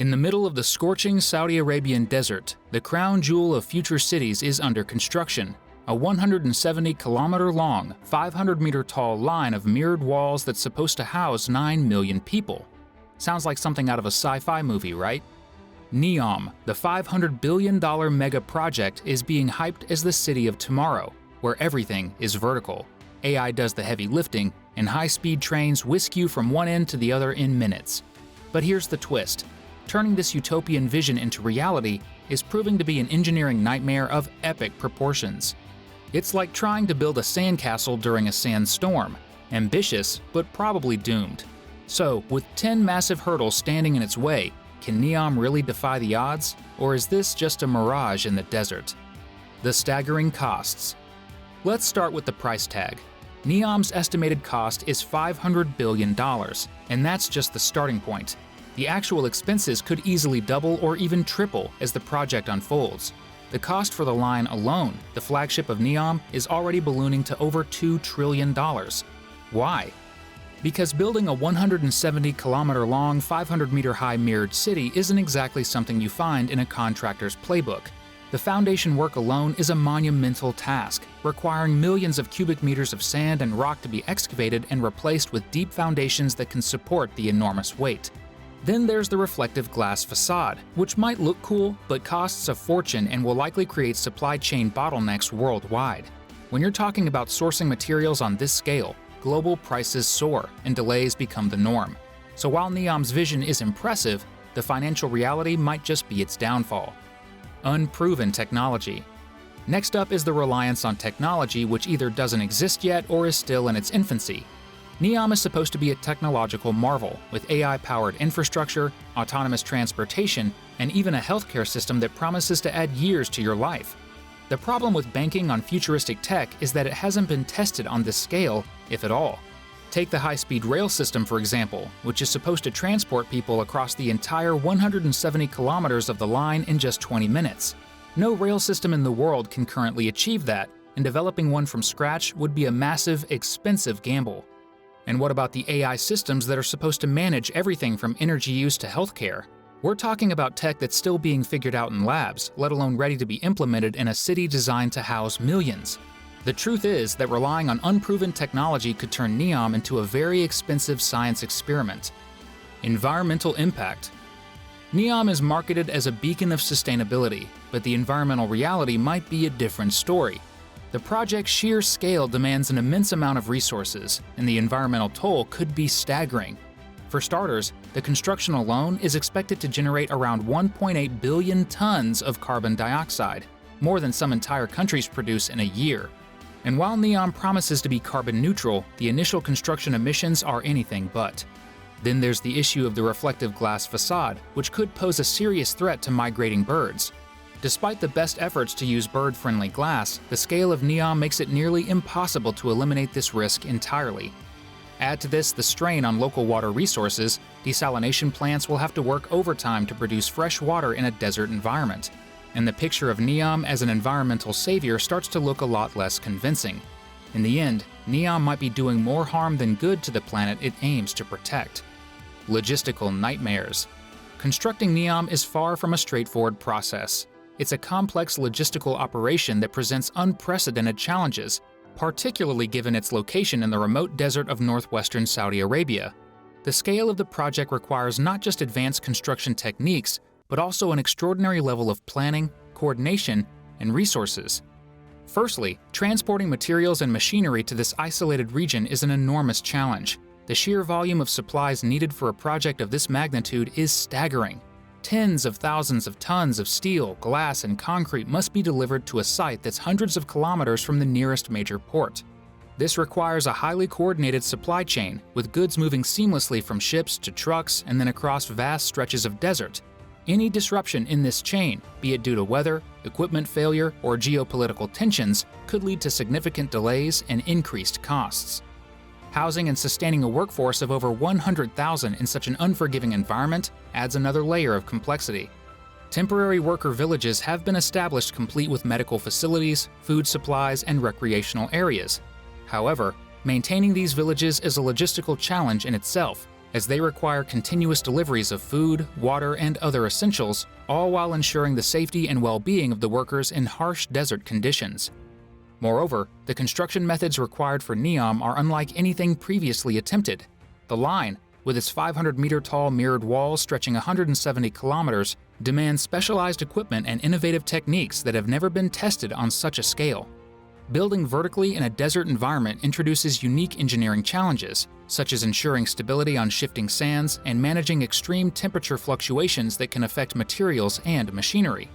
In the middle of the scorching Saudi Arabian desert, the crown jewel of future cities is under construction, a 170-kilometer-long, 500-meter-tall line of mirrored walls that's supposed to house 9 million people. Sounds like something out of a sci-fi movie, right? NEOM, the $500 billion mega project, is being hyped as the city of tomorrow, where everything is vertical. AI does the heavy lifting, and high-speed trains whisk you from one end to the other in minutes. But here's the twist. Turning this utopian vision into reality is proving to be an engineering nightmare of epic proportions. It's like trying to build a sandcastle during a sandstorm. Ambitious, but probably doomed. So, with 10 massive hurdles standing in its way, can NEOM really defy the odds? Or is this just a mirage in the desert? The staggering costs. Let's start with the price tag. NEOM's estimated cost is $500 billion, and that's just the starting point. The actual expenses could easily double or even triple as the project unfolds. The cost for the line alone, the flagship of NEOM, is already ballooning to over $2 trillion. Why? Because building a 170-kilometer-long, 500-meter-high mirrored city isn't exactly something you find in a contractor's playbook. The foundation work alone is a monumental task, requiring millions of cubic meters of sand and rock to be excavated and replaced with deep foundations that can support the enormous weight. Then there's the reflective glass facade, which might look cool, but costs a fortune and will likely create supply chain bottlenecks worldwide. When you're talking about sourcing materials on this scale, global prices soar and delays become the norm. So while NEOM's vision is impressive, the financial reality might just be its downfall. Unproven technology. Next up is the reliance on technology which either doesn't exist yet or is still in its infancy. NEOM is supposed to be a technological marvel, with AI-powered infrastructure, autonomous transportation, and even a healthcare system that promises to add years to your life. The problem with banking on futuristic tech is that it hasn't been tested on this scale, if at all. Take the high-speed rail system, for example, which is supposed to transport people across the entire 170 kilometers of the line in just 20 minutes. No rail system in the world can currently achieve that, and developing one from scratch would be a massive, expensive gamble. And what about the AI systems that are supposed to manage everything from energy use to healthcare? We're talking about tech that's still being figured out in labs, let alone ready to be implemented in a city designed to house millions. The truth is that relying on unproven technology could turn NEOM into a very expensive science experiment. Environmental impact. NEOM is marketed as a beacon of sustainability, but the environmental reality might be a different story. The project's sheer scale demands an immense amount of resources, and the environmental toll could be staggering. For starters, the construction alone is expected to generate around 1.8 billion tons of carbon dioxide, more than some entire countries produce in a year. And while NEOM promises to be carbon neutral, the initial construction emissions are anything but. Then there's the issue of the reflective glass facade, which could pose a serious threat to migrating birds. Despite the best efforts to use bird-friendly glass, the scale of NEOM makes it nearly impossible to eliminate this risk entirely. Add to this the strain on local water resources, desalination plants will have to work overtime to produce fresh water in a desert environment. And the picture of NEOM as an environmental savior starts to look a lot less convincing. In the end, NEOM might be doing more harm than good to the planet it aims to protect. Logistical nightmares. Constructing NEOM is far from a straightforward process. It's a complex logistical operation that presents unprecedented challenges, particularly given its location in the remote desert of northwestern Saudi Arabia. The scale of the project requires not just advanced construction techniques, but also an extraordinary level of planning, coordination, and resources. Firstly, transporting materials and machinery to this isolated region is an enormous challenge. The sheer volume of supplies needed for a project of this magnitude is staggering. Tens of thousands of tons of steel, glass, and concrete must be delivered to a site that's hundreds of kilometers from the nearest major port. This requires a highly coordinated supply chain, with goods moving seamlessly from ships to trucks and then across vast stretches of desert. Any disruption in this chain, be it due to weather, equipment failure, or geopolitical tensions, could lead to significant delays and increased costs. Housing and sustaining a workforce of over 100,000 in such an unforgiving environment adds another layer of complexity. Temporary worker villages have been established complete with medical facilities, food supplies, and recreational areas. However, maintaining these villages is a logistical challenge in itself, as they require continuous deliveries of food, water, and other essentials, all while ensuring the safety and well-being of the workers in harsh desert conditions. Moreover, the construction methods required for NEOM are unlike anything previously attempted. The line, with its 500-meter-tall mirrored walls stretching 170 kilometers, demands specialized equipment and innovative techniques that have never been tested on such a scale. Building vertically in a desert environment introduces unique engineering challenges, such as ensuring stability on shifting sands and managing extreme temperature fluctuations that can affect materials and machinery.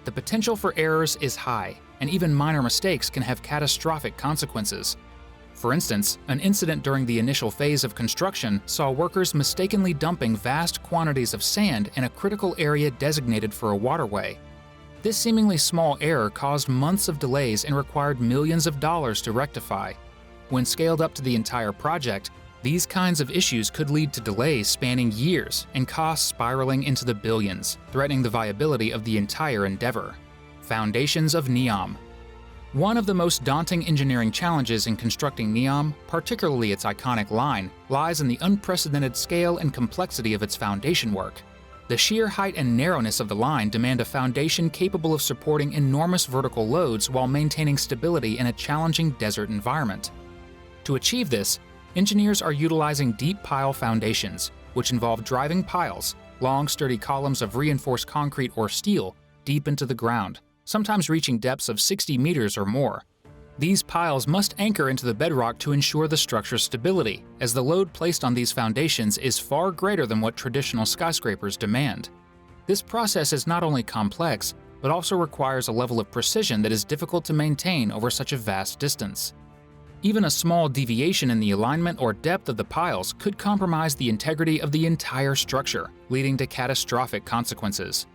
The potential for errors is high, and even minor mistakes can have catastrophic consequences. For instance, an incident during the initial phase of construction saw workers mistakenly dumping vast quantities of sand in a critical area designated for a waterway. This seemingly small error caused months of delays and required millions of dollars to rectify. When scaled up to the entire project, these kinds of issues could lead to delays spanning years and costs spiraling into the billions, threatening the viability of the entire endeavor. Foundations of NEOM. One of the most daunting engineering challenges in constructing NEOM, particularly its iconic line, lies in the unprecedented scale and complexity of its foundation work. The sheer height and narrowness of the line demand a foundation capable of supporting enormous vertical loads while maintaining stability in a challenging desert environment. To achieve this, engineers are utilizing deep pile foundations, which involve driving piles, long sturdy columns of reinforced concrete or steel, deep into the ground, sometimes reaching depths of 60 meters or more. These piles must anchor into the bedrock to ensure the structure's stability, as the load placed on these foundations is far greater than what traditional skyscrapers demand. This process is not only complex, but also requires a level of precision that is difficult to maintain over such a vast distance. Even a small deviation in the alignment or depth of the piles could compromise the integrity of the entire structure, leading to catastrophic consequences.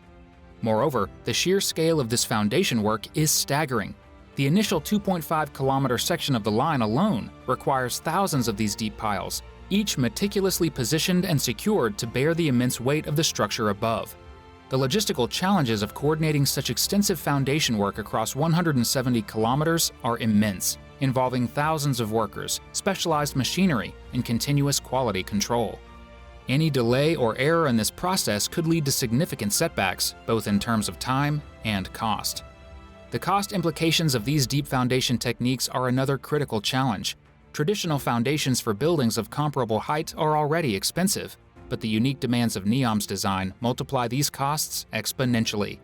Moreover, the sheer scale of this foundation work is staggering. The initial 2.5-kilometer section of the line alone requires thousands of these deep piles, each meticulously positioned and secured to bear the immense weight of the structure above. The logistical challenges of coordinating such extensive foundation work across 170 kilometers are immense, involving thousands of workers, specialized machinery, and continuous quality control. Any delay or error in this process could lead to significant setbacks, both in terms of time and cost. The cost implications of these deep foundation techniques are another critical challenge. Traditional foundations for buildings of comparable height are already expensive, but the unique demands of NEOM's design multiply these costs exponentially.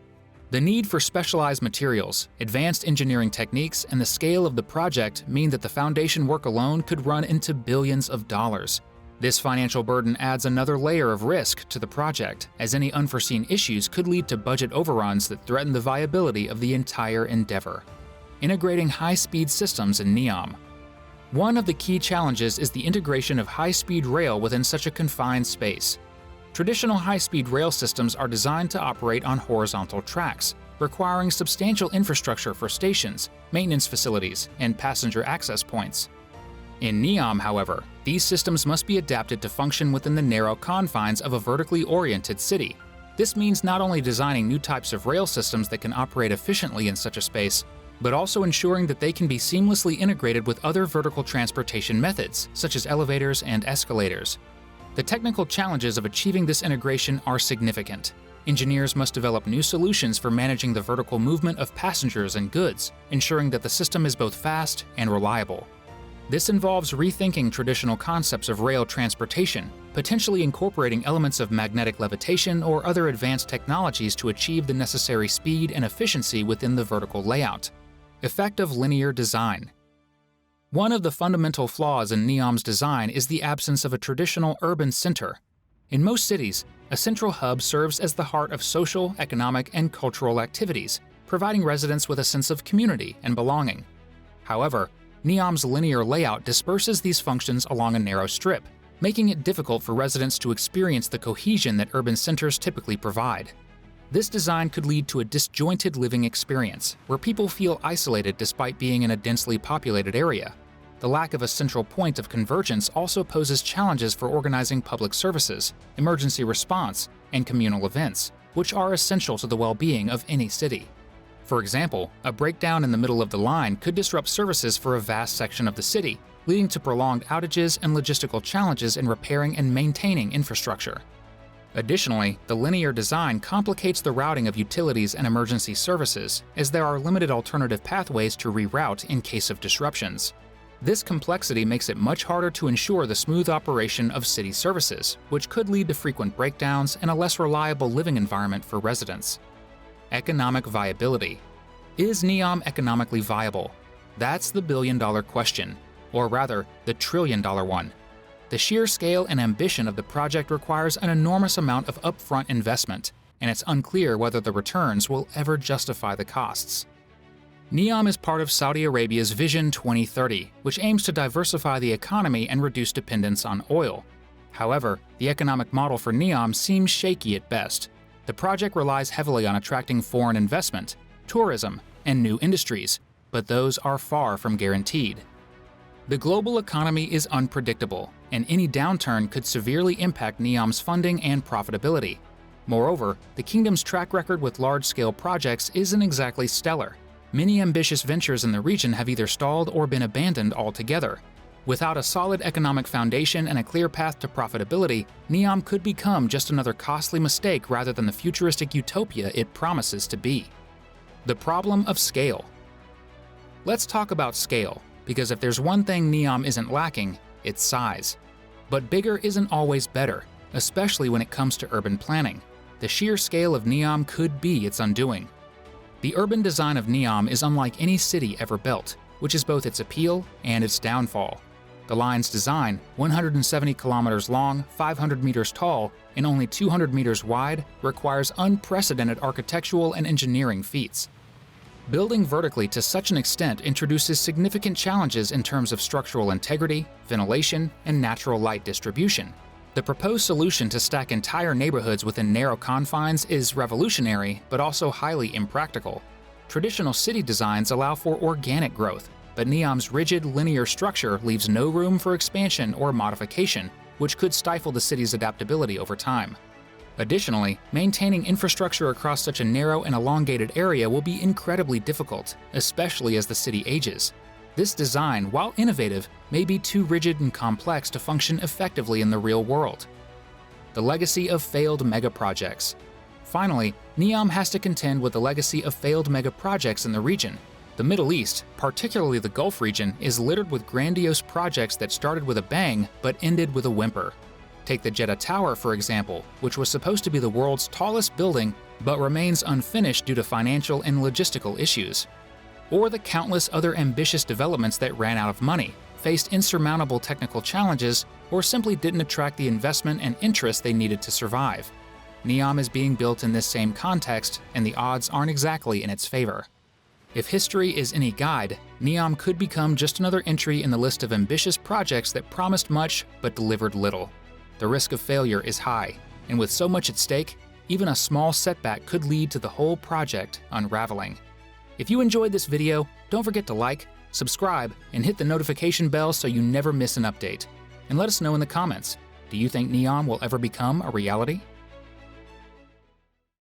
The need for specialized materials, advanced engineering techniques, and the scale of the project mean that the foundation work alone could run into billions of dollars. This financial burden adds another layer of risk to the project, as any unforeseen issues could lead to budget overruns that threaten the viability of the entire endeavor. Integrating high-speed systems in NEOM. One of the key challenges is the integration of high-speed rail within such a confined space. Traditional high-speed rail systems are designed to operate on horizontal tracks, requiring substantial infrastructure for stations, maintenance facilities, and passenger access points. In NEOM, however, these systems must be adapted to function within the narrow confines of a vertically oriented city. This means not only designing new types of rail systems that can operate efficiently in such a space, but also ensuring that they can be seamlessly integrated with other vertical transportation methods, such as elevators and escalators. The technical challenges of achieving this integration are significant. Engineers must develop new solutions for managing the vertical movement of passengers and goods, ensuring that the system is both fast and reliable. This involves rethinking traditional concepts of rail transportation, potentially incorporating elements of magnetic levitation or other advanced technologies to achieve the necessary speed and efficiency within the vertical layout. Effect of linear design. One of the fundamental flaws in NEOM's design is the absence of a traditional urban center. In most cities, a central hub serves as the heart of social, economic, and cultural activities, providing residents with a sense of community and belonging. However, NEOM's linear layout disperses these functions along a narrow strip, making it difficult for residents to experience the cohesion that urban centers typically provide. This design could lead to a disjointed living experience, where people feel isolated despite being in a densely populated area. The lack of a central point of convergence also poses challenges for organizing public services, emergency response, and communal events, which are essential to the well-being of any city. For example, a breakdown in the middle of the line could disrupt services for a vast section of the city, leading to prolonged outages and logistical challenges in repairing and maintaining infrastructure. Additionally, the linear design complicates the routing of utilities and emergency services, as there are limited alternative pathways to reroute in case of disruptions. This complexity makes it much harder to ensure the smooth operation of city services, which could lead to frequent breakdowns and a less reliable living environment for residents. Economic viability. Is NEOM economically viable? That's the billion-dollar question, or rather, the trillion-dollar one. The sheer scale and ambition of the project requires an enormous amount of upfront investment, and it's unclear whether the returns will ever justify the costs. NEOM is part of Saudi Arabia's Vision 2030, which aims to diversify the economy and reduce dependence on oil. However, the economic model for NEOM seems shaky at best. The project relies heavily on attracting foreign investment, tourism, and new industries, but those are far from guaranteed. The global economy is unpredictable, and any downturn could severely impact NEOM's funding and profitability. Moreover, the kingdom's track record with large-scale projects isn't exactly stellar. Many ambitious ventures in the region have either stalled or been abandoned altogether. Without a solid economic foundation and a clear path to profitability, NEOM could become just another costly mistake rather than the futuristic utopia it promises to be. The problem of scale. Let's talk about scale, because if there's one thing NEOM isn't lacking, it's size. But bigger isn't always better, especially when it comes to urban planning. The sheer scale of NEOM could be its undoing. The urban design of NEOM is unlike any city ever built, which is both its appeal and its downfall. The line's design, 170 kilometers long, 500 meters tall, and only 200 meters wide, requires unprecedented architectural and engineering feats. Building vertically to such an extent introduces significant challenges in terms of structural integrity, ventilation, and natural light distribution. The proposed solution to stack entire neighborhoods within narrow confines is revolutionary, but also highly impractical. Traditional city designs allow for organic growth, but NEOM's rigid, linear structure leaves no room for expansion or modification, which could stifle the city's adaptability over time. Additionally, maintaining infrastructure across such a narrow and elongated area will be incredibly difficult, especially as the city ages. This design, while innovative, may be too rigid and complex to function effectively in the real world. The legacy of failed megaprojects. Finally, NEOM has to contend with the legacy of failed megaprojects in the region. The Middle East, particularly the Gulf region, is littered with grandiose projects that started with a bang but ended with a whimper. Take the Jeddah Tower, for example, which was supposed to be the world's tallest building but remains unfinished due to financial and logistical issues. Or the countless other ambitious developments that ran out of money, faced insurmountable technical challenges, or simply didn't attract the investment and interest they needed to survive. NEOM is being built in this same context, and the odds aren't exactly in its favor. If history is any guide, NEOM could become just another entry in the list of ambitious projects that promised much but delivered little. The risk of failure is high, and with so much at stake, even a small setback could lead to the whole project unraveling. If you enjoyed this video, don't forget to like, subscribe, and hit the notification bell so you never miss an update. And let us know in the comments, do you think NEOM will ever become a reality?